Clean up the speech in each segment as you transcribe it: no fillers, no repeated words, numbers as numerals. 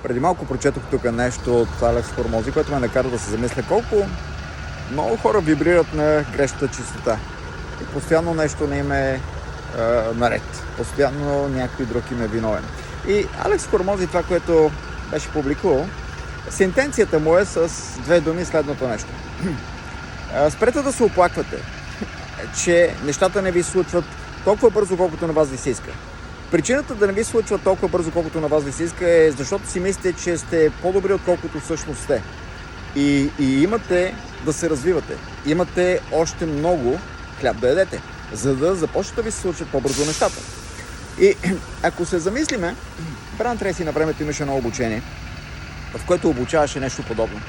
Преди малко прочетох тук нещо от Алекс Хормози, което ме накара да се замисля колко много хора вибрират на грешната чистота. И постоянно нещо не им е наред. Постоянно някой друг им е виновен. И Алекс Хормози, това, което беше публикувал, сентенцията му е с две думи следното нещо. Спрете да се оплаквате, че нещата не ви случват толкова бързо, колкото на вас ви се иска. Причината да не ви случва толкова бързо, колкото на вас ви се иска е защото си мислите, че сте по-добри, отколкото всъщност сте. И имате да се развивате. Имате още много хляб да ядете, за да започнат да ви се случват по-бързо нещата. И ако се замислиме, Брайан Трейси на времето имаше едно обучение, в което обучаваше нещо подобно.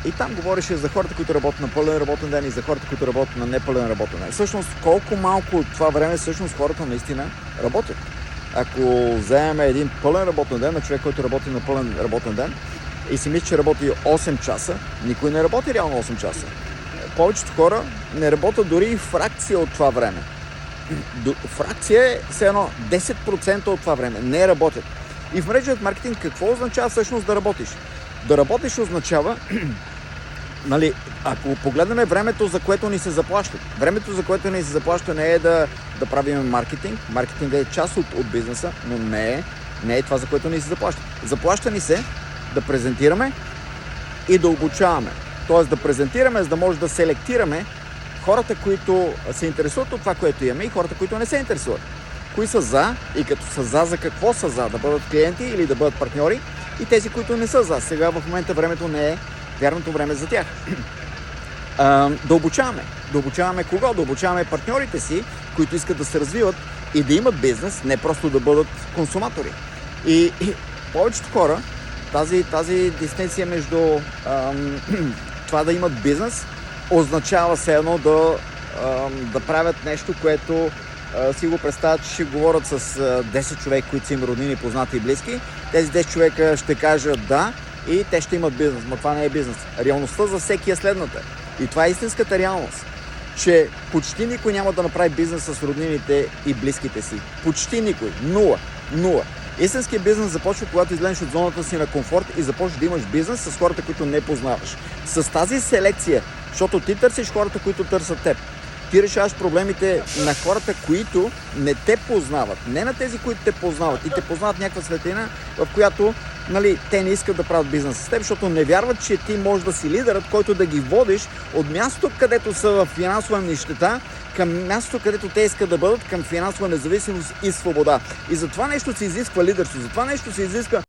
И там говореше за хората, които работят на пълен работен ден и за хората, които работят на непълен работен ден. Всъщност, колко малко от това време всъщност хората наистина работят. Ако вземем един пълен работен ден на човек, който работи на пълен работен ден и си мисли, че работи 8 часа, никой не работи реално 8 часа. Повечето хора не работят дори и фракция от това време. Фракция е все едно 10% от това време. Не работят. И в мрежовият маркетинг какво означава всъщност да работиш? Да работиш означава, ако погледнем времето, за което ни се заплащат. Времето, за което ни се заплаща, не е да правим маркетинг. Маркетинга е част от бизнеса, но не е това, за което ни се заплаща. Заплаща ни се да презентираме и да обучаваме. Тоест да презентираме, за да може да селектираме хората, които се интересуват от това, което имаме и хората, които не се интересуват. Кои са за и като са за какво са за? Да бъдат клиенти или да бъдат партньори и тези, които не са за. Сега в момента времето не е вярното време за тях. Да обучаваме. Да обучаваме кого? Да обучаваме партньорите си, които искат да се развиват и да имат бизнес, не просто да бъдат консуматори. И повечето хора, тази дистанция между това да имат бизнес, означава все едно да правят нещо, което си го представят, че ще говорят с 10 човека, които са им роднини, познати и близки. Тези 10 човека ще кажат да и те ще имат бизнес, но това не е бизнес. Реалността за всеки е следната. И това е истинската реалност, че почти никой няма да направи бизнес с роднините и близките си. Почти никой. Нула. Истинският бизнес започва, когато излезеш от зоната си на комфорт и започнеш да имаш бизнес с хората, които не познаваш. С тази селекция, защото ти търсиш хората, които търсят теб. Ти решаваш проблемите на хората, които не те познават. Не на тези, които те познават. И те познават някаква светлина, в която те не искат да правят бизнес с теб, защото не вярват, че ти можеш да си лидерът, който да ги водиш от мястото, където са в финансова нищета, към мястото, където те искат да бъдат, към финансова независимост и свобода. И за това нещо се изисква лидерство. За това нещо се изисква